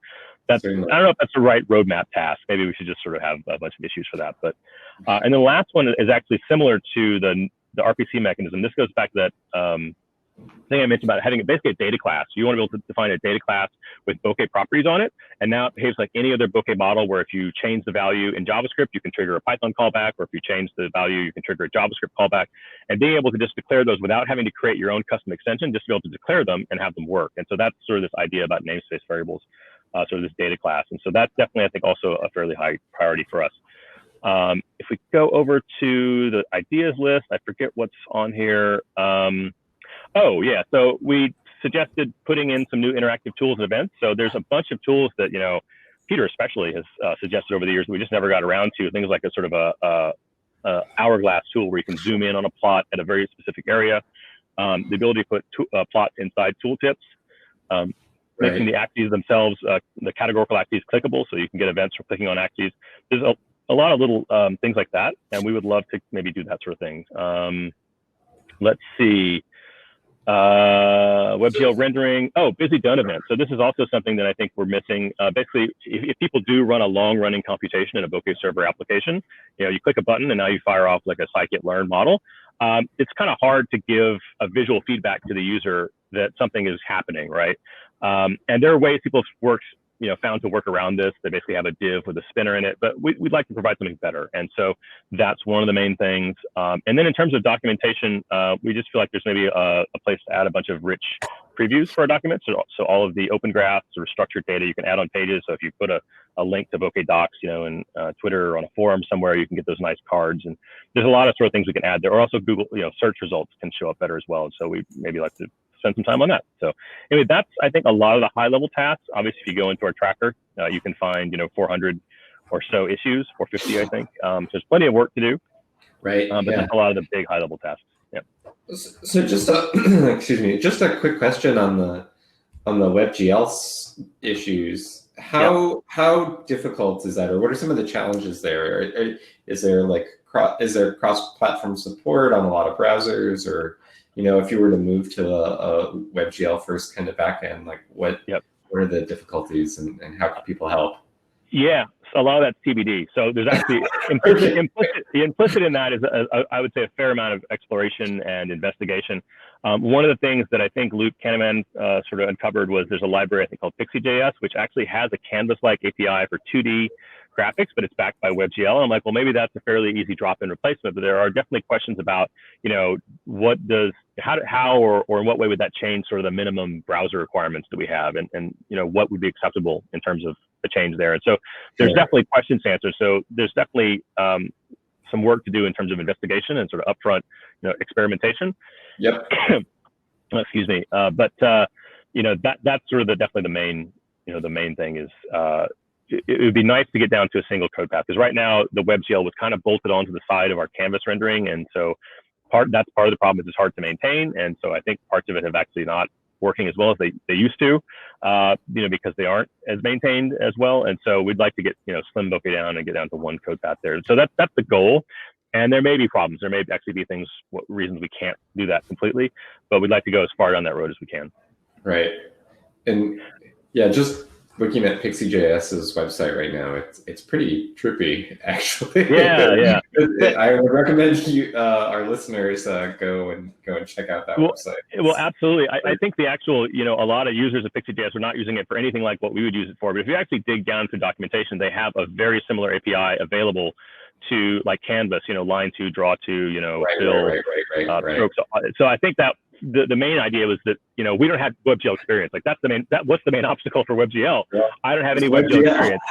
that's, I don't know if that's the right roadmap task. Maybe we should just sort of have a bunch of issues for that. But and the last one is actually similar to the RPC mechanism. This goes back to that thing I mentioned about having basically a data class. You want to be able to define a data class with Bokeh properties on it. And now it behaves like any other Bokeh model where if you change the value in JavaScript, you can trigger a Python callback, or if you change the value, you can trigger a JavaScript callback. And being able to just declare those without having to create your own custom extension, just to be able to declare them and have them work. And so that's sort of this idea about namespace variables, sort of this data class. And so that's definitely, I think, also a fairly high priority for us. If we go over to the ideas list, I forget what's on here. So we suggested putting in some new interactive tools and events. So there's a bunch of tools that, Peter especially has suggested over the years that we just never got around to. Things like a sort of a hourglass tool where you can zoom in on a plot at a very specific area. The ability to put plots inside tooltips. Making the axes themselves, the categorical axes clickable, so you can get events for clicking on axes. There's a lot of little things like that, and we would love to maybe do that sort of thing. Let's see. WebGL rendering. Busy done event. So this is also something that I think we're missing. Basically, if people do run a long-running computation in a Bokeh server application, you click a button and now you fire off like a scikit-learn model. It's kind of hard to give a visual feedback to the user that something is happening, right? And there are ways people found to work around this. They basically have a div with a spinner in it, but we'd like to provide something better. And so that's one of the main things. And then in terms of documentation, we just feel like there's maybe a place to add a bunch of rich previews for our documents. So all of the open graphs or structured data you can add on pages. So if you put a link to Bokeh Docs, in Twitter or on a forum somewhere, you can get those nice cards. And there's a lot of sort of things we can add there. Or also Google, search results can show up better as well. And so we maybe like to spend some time on that. So anyway, that's, I think, a lot of the high level tasks. Obviously, if you go into our tracker, you can find, 400 or so issues, 450, I think. So there's plenty of work to do. Right. But that's a lot of the big high level tasks. Yeah. So just just a quick question on the WebGL issues. How difficult is that, or what are some of the challenges there? Is there cross-platform support on a lot of browsers, or if you were to move to a WebGL first kind of backend, like what are the difficulties and how can people help? Yeah, so a lot of that's TBD. So there's actually implicit in that is I would say a fair amount of exploration and investigation. One of the things that I think Luke Kahneman sort of uncovered was there's a library I think called Pixie JSS, which actually has a canvas-like API for 2D graphics, but it's backed by WebGL. And I'm like, well, maybe that's a fairly easy drop-in replacement, but there are definitely questions about, what does, how or in what way would that change sort of the minimum browser requirements that we have, and what would be acceptable in terms of the change there. And so there's definitely questions to answer. So there's definitely some work to do in terms of investigation and sort of upfront, experimentation. Yep. Excuse me. But that's sort of definitely the main thing is, it would be nice to get down to a single code path, because right now the WebGL was kind of bolted onto the side of our canvas rendering, and so that's part of the problem is it's hard to maintain, and so I think parts of it have actually not working as well as they used to, because they aren't as maintained as well, and so we'd like to get slim Bokeh down and get down to one code path there. So that's the goal, and there may be problems. There may actually be reasons we can't do that completely, but we'd like to go as far down that road as we can. Right, and yeah, just looking at Pixie JS's website right now, it's pretty trippy, actually. Yeah. I would recommend you, our listeners, go and check out that website. Well, absolutely. I think the actual, a lot of users of Pixie JS are not using it for anything like what we would use it for. But if you actually dig down to documentation, they have a very similar API available to like Canvas, line to, draw to, fill, strokes. So I think that the main idea was that, we don't have WebGL experience. Like what's the main obstacle for WebGL? Yeah. I don't have any WebGL experience.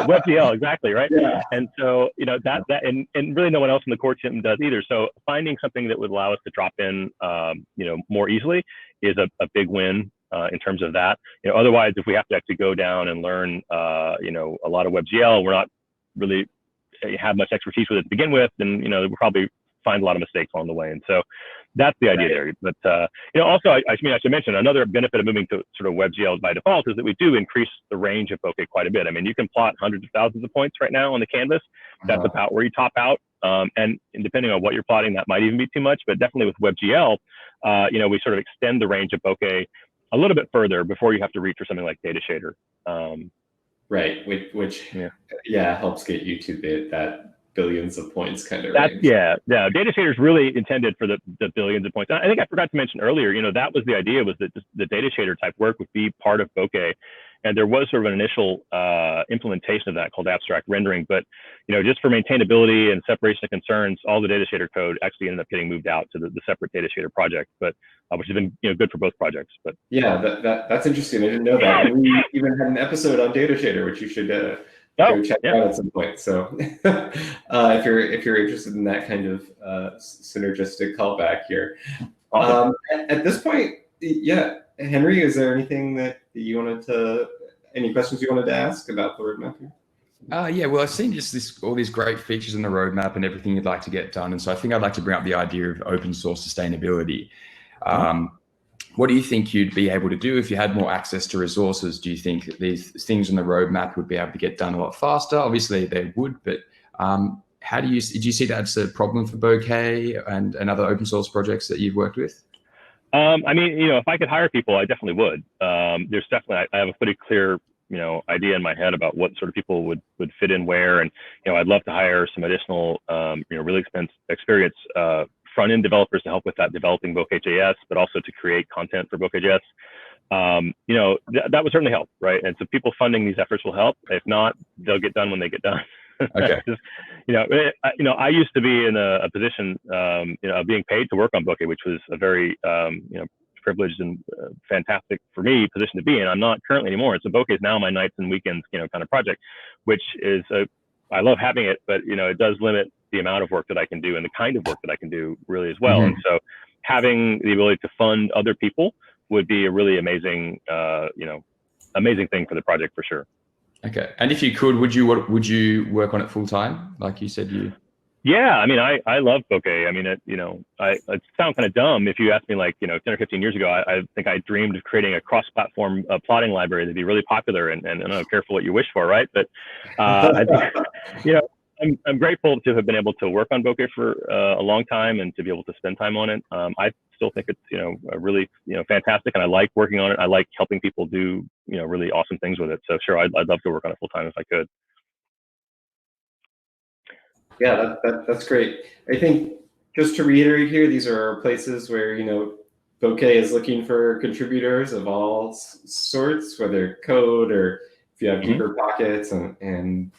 WebGL, exactly, right? Yeah. And so, and really no one else in the core team does either. So finding something that would allow us to drop in, more easily is a big win. In terms of that, otherwise, if we have to actually go down and learn, a lot of WebGL, we're not really have much expertise with it to begin with, then we'll probably find a lot of mistakes along the way. And so that's the idea there. But also, I should mention another benefit of moving to sort of WebGL by default is that we do increase the range of Bokeh quite a bit. I mean, you can plot hundreds of thousands of points right now on the canvas. That's about where you top out. And depending on what you're plotting, that might even be too much. But definitely with WebGL, we sort of extend the range of Bokeh a little bit further before you have to reach for something like Data Shader. Right, which helps get you to that billions of points kind of range. Data Shader is really intended for the billions of points. I think I forgot to mention earlier, that was the idea, was that the Data Shader type work would be part of Bokeh. And there was sort of an initial implementation of that called abstract rendering. But, just for maintainability and separation of concerns, all the Data Shader code actually ended up getting moved out to the separate Data Shader project, but which has been good for both projects. But yeah, that's interesting. I didn't know that. And we even had an episode on Data Shader, which you should go check out at some point. So if you're interested in that kind of synergistic callback here. Awesome. At this point, Henry, is there anything that you any questions you wanted to ask about the roadmap here? Well, I've seen just all these great features in the roadmap and everything you'd like to get done. And so I think I'd like to bring up the idea of open source sustainability. What do you think you'd be able to do if you had more access to resources? Do you think these things on the roadmap would be able to get done a lot faster? Obviously they would, but do you see that's a problem for Bokeh and other open source projects that you've worked with? If I could hire people, I definitely would. There's definitely, I have a pretty clear, idea in my head about what sort of people would fit in where. And, I'd love to hire some additional, really experienced front-end developers to help with that, developing Bokeh JS, but also to create content for Bokeh JS. That would certainly help, right? And so people funding these efforts will help. If not, they'll get done when they get done. Okay. I used to be in a position, of being paid to work on Bokeh, which was a very, privileged and fantastic for me position to be in. I'm not currently anymore. And so Bokeh is now my nights and weekends, kind of project, which is I love having it, but it does limit the amount of work that I can do and the kind of work that I can do really as well. Mm-hmm. And so having the ability to fund other people would be a really amazing, amazing thing for the project for sure. Okay. And if you could, would you work on it full time? Like you said, you. Yeah. I love Bokeh. It sounds kind of dumb. If you asked me 10 or 15 years ago, I think I dreamed of creating a cross-platform plotting library that'd be really popular and careful what you wish for. Right. But, I think, I'm grateful to have been able to work on Bokeh for a long time and to be able to spend time on it. I still think it's, a really, fantastic, and I like working on it. I like helping people do, really awesome things with it. So sure, I'd love to work on it full time if I could. Yeah, that's great. I think just to reiterate here, these are places where, Bokeh is looking for contributors of all sorts, whether code or if you have deeper pockets, and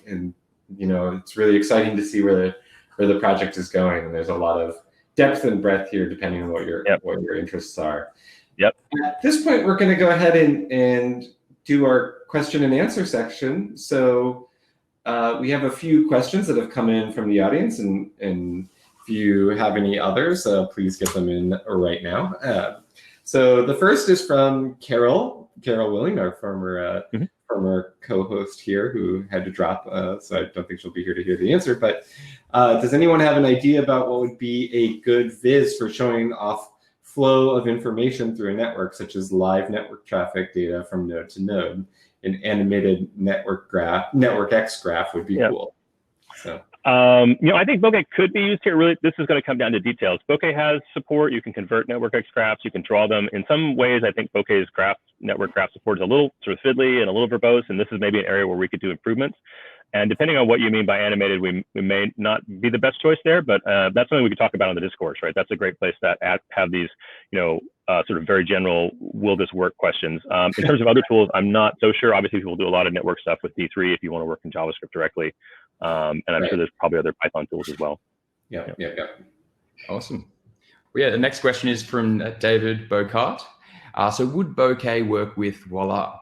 it's really exciting to see where the project is going. And there's a lot of depth and breadth here, depending on what your interests are. Yep. At this point, we're going to go ahead and do our question and answer section. So we have a few questions that have come in from the audience, and if you have any others, please get them in right now. So the first is from Carol Willing, our former co-host here, who had to drop, so I don't think she'll be here to hear the answer. But does anyone have an idea about what would be a good viz for showing off flow of information through a network, such as live network traffic data from node to node? An animated network X graph would be cool. So. I think Bokeh could be used here. Really, this is going to come down to details. Bokeh has support. You can convert network X graphs. You can draw them. In some ways, I think Bokeh's network graph support is a little sort of fiddly and a little verbose, and this is maybe an area where we could do improvements. And depending on what you mean by animated, we may not be the best choice there, but that's something we could talk about on the Discourse, right? That's a great place to have these, sort of very general, will this work questions. In terms of other tools, I'm not so sure. Obviously, people do a lot of network stuff with D3 if you want to work in JavaScript directly. And I'm sure there's probably other Python tools as well. Yeah. Awesome. Well, yeah, the next question is from David Bokeh. So would Bokeh work with Voila?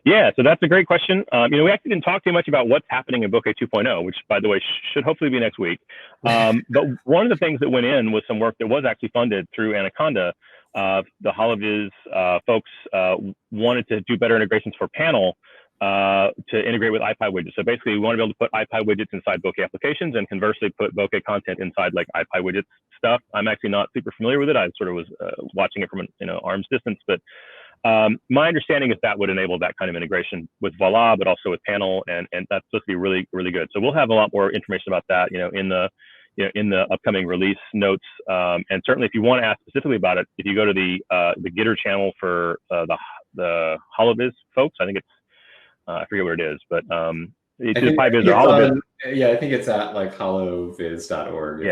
Yeah, so that's a great question. We actually didn't talk too much about what's happening in Bokeh 2.0, which, by the way, should hopefully be next week. But one of the things that went in was some work that was actually funded through Anaconda. The HoloViz folks wanted to do better integrations for Panel to integrate with IPy widgets. So basically, we want to be able to put IPy widgets inside Bokeh applications, and conversely, put Bokeh content inside like IPy widgets stuff. I'm actually not super familiar with it. I sort of was watching it from an arm's distance, but my understanding is that would enable that kind of integration with Voila, but also with Panel, and that's supposed to be really, really good. So we'll have a lot more information about that, in the upcoming release notes. And certainly, if you want to ask specifically about it, if you go to the Gitter channel for the HoloViz folks, I think it's I forget what it is, but it's PyViz or HoloViz. Yeah, I think it's at like holoviz.org.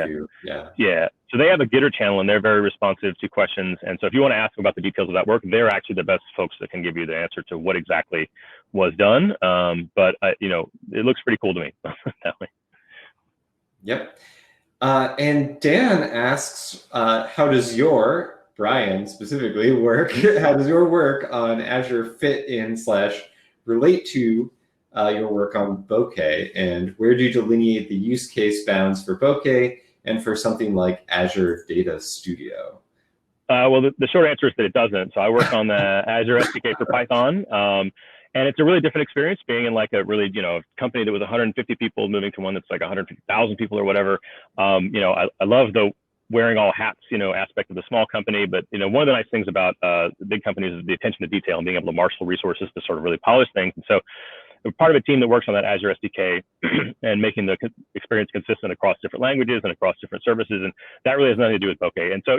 Yeah. So they have a Gitter channel, and they're very responsive to questions. And so if you want to ask about the details of that work, they're actually the best folks that can give you the answer to what exactly was done. But it looks pretty cool to me that way. Yep. And Dan asks, how does Brian specifically work? How does your work on Azure fit in / relate to your work on Bokeh, and where do you delineate the use case bounds for Bokeh and for something like Azure Data Studio? Well, the short answer is that it doesn't. So I work on the Azure SDK for Python, and it's a really different experience being in like a really, company that was 150 people moving to one that's like 150,000 people or whatever. I love the wearing all hats, aspect of the small company. But, one of the nice things about the big companies is the attention to detail and being able to marshal resources to sort of really polish things. And so we're part of a team that works on that Azure SDK and making the experience consistent across different languages and across different services. And that really has nothing to do with Bokeh. And so,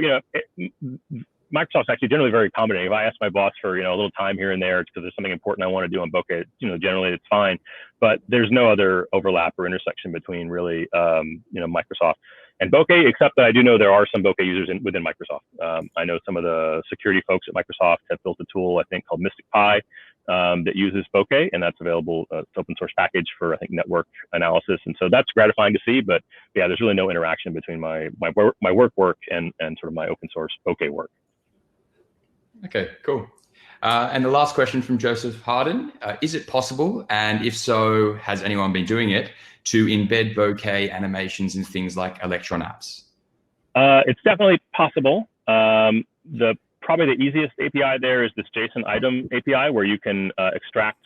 Microsoft's actually generally very accommodating. If I ask my boss for, a little time here and there because there's something important I want to do on Bokeh, generally it's fine. But there's no other overlap or intersection between really, Microsoft and Bokeh, except that I do know there are some Bokeh users within Microsoft. I know some of the security folks at Microsoft have built a tool, I think, called Mystic Pi that uses Bokeh, and that's available. It's open source package for, I think, network analysis. And so that's gratifying to see. But yeah, there's really no interaction between my work and sort of my open source Bokeh work. Okay, cool. And the last question from Joseph Harden, is it possible, and if so, has anyone been doing it, to embed Bokeh animations in things like Electron apps? It's definitely possible. Probably the easiest API there is this JSON item API, where you can extract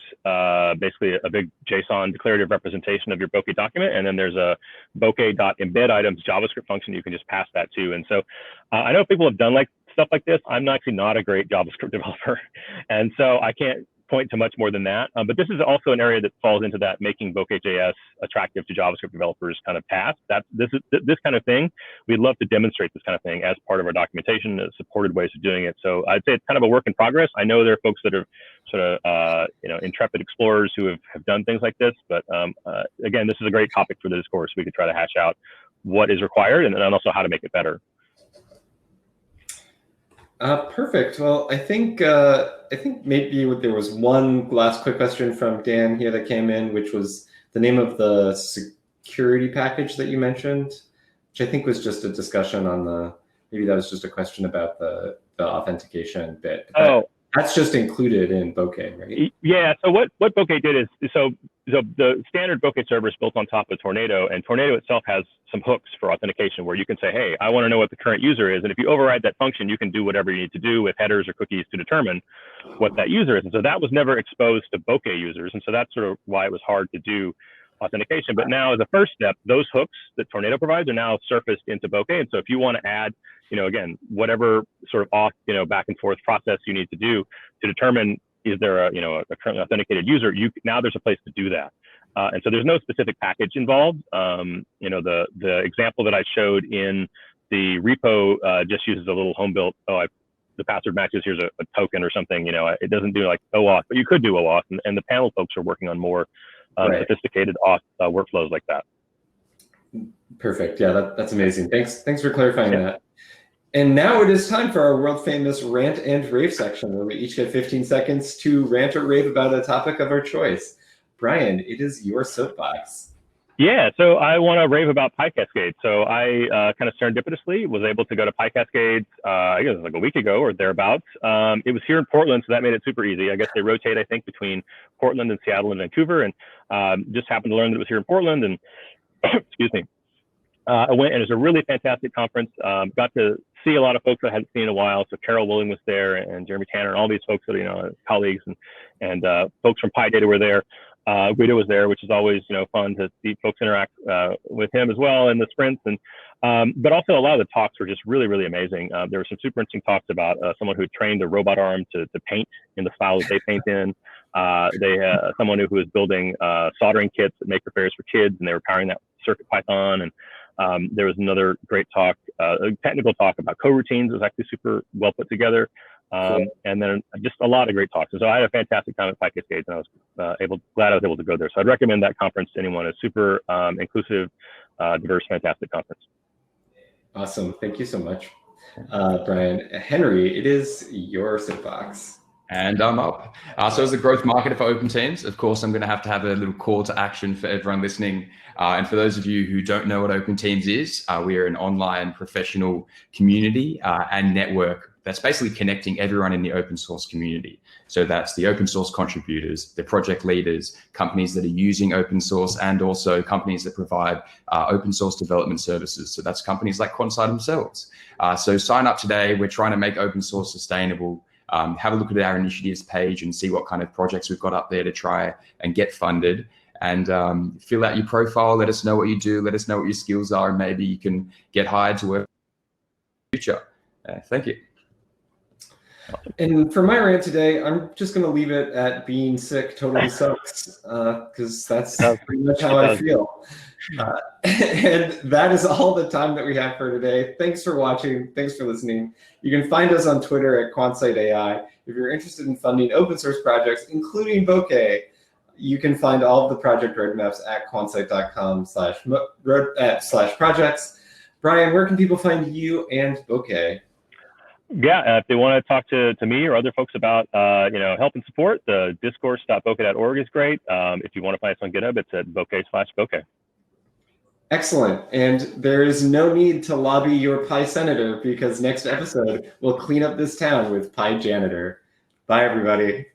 basically a big JSON declarative representation of your Bokeh document. And then there's a bokeh.embedItems JavaScript function you can just pass that to. And so I know people have done stuff like this. I'm actually not a great JavaScript developer. And so I can't point to much more than that. But this is also an area that falls into that making Bokeh.js attractive to JavaScript developers kind of path. This kind of thing. We'd love to demonstrate this kind of thing as part of our documentation, supported ways of doing it. So I'd say it's kind of a work in progress. I know there are folks that are sort of intrepid explorers who have done things like this. But again, this is a great topic for the Discourse. We could try to hash out what is required and then also how to make it better. Perfect. Well, I think maybe there was one last quick question from Dan here that came in, which was the name of the security package that you mentioned, which I think was just a discussion on maybe that was just a question about the authentication bit. That's just included in Bokeh, right? Yeah. So what Bokeh did is, so the standard Bokeh server is built on top of Tornado, and Tornado itself has some hooks for authentication where you can say, hey, I want to know what the current user is. And if you override that function, you can do whatever you need to do with headers or cookies to determine what that user is. And so that was never exposed to Bokeh users. And so that's sort of why it was hard to do authentication. But now as a first step, those hooks that Tornado provides are now surfaced into Bokeh. And so if you want to add, again, whatever sort of back and forth process you need to do to determine is there a currently authenticated user, now there's a place to do that. And so there's no specific package involved. The example that I showed in the repo just uses a little home built, the password matches, here's a token or something, it doesn't do like OAuth, but you could do OAuth, and the panel folks are working on more sophisticated auth workflows like that. Perfect. Yeah, that's amazing. Thanks for clarifying that. And now it is time for our world famous rant and rave section, where we each get 15 seconds to rant or rave about a topic of our choice. Brian, it is your soapbox. Yeah, so I want to rave about PyCascade. So I kind of serendipitously was able to go to PyCascade, I guess it was like a week ago or thereabouts. It was here in Portland, so that made it super easy. I guess they rotate, I think, between Portland and Seattle and Vancouver, and just happened to learn that it was here in Portland, and excuse me. I went, and it was a really fantastic conference. Got to see a lot of folks I hadn't seen in a while. So Carol Willing was there, and Jeremy Tanner, and all these folks that, colleagues and folks from PyData were there. Guido was there, which is always, fun to see folks interact with him as well in the sprints. And but also a lot of the talks were just really, really amazing. There were some super interesting talks about someone who trained a robot arm to paint in the style that they paint in. Someone who was building soldering kits that make repairs for kids, and they were powering that with CircuitPython. And there was another great talk, a technical talk about coroutines. It was actually super well put together. Cool. And then just a lot of great talks. And so I had a fantastic time at PyCascade, and I was glad I was able to go there. So I'd recommend that conference to anyone. It's super inclusive, diverse, fantastic conference. Awesome. Thank you so much, Brian. Henry, it is your soapbox. And I'm up. So as a growth marketer for Open Teams, of course, I'm going to have a little call to action for everyone listening. And for those of you who don't know what Open Teams is, we are an online professional community and network that's basically connecting everyone in the open source community. So that's the open source contributors, the project leaders, companies that are using open source, and also companies that provide open source development services. So that's companies like Quansight themselves. So sign up today. We're trying to make open source sustainable. Have a look at our initiatives page and see what kind of projects we've got up there to try and get funded. And fill out your profile. Let us know what you do. Let us know what your skills are, and maybe you can get hired to work in the future. Thank you. And for my rant today, I'm just going to leave it at being sick totally sucks, because that's pretty much how I feel. And that is all the time that we have for today. Thanks for watching. Thanks for listening. You can find us on Twitter at Quansight AI. If you're interested in funding open source projects, including Bokeh, you can find all of the project roadmaps at quansight.com/projects. Brian, where can people find you and Bokeh? Yeah, if they want to talk to me or other folks about help and support, the discourse.bokeh.org is great. If you want to find us on GitHub, it's at bokeh/bokeh. Excellent. And there is no need to lobby your Pi senator, because next episode we'll clean up this town with Pi janitor. Bye, everybody.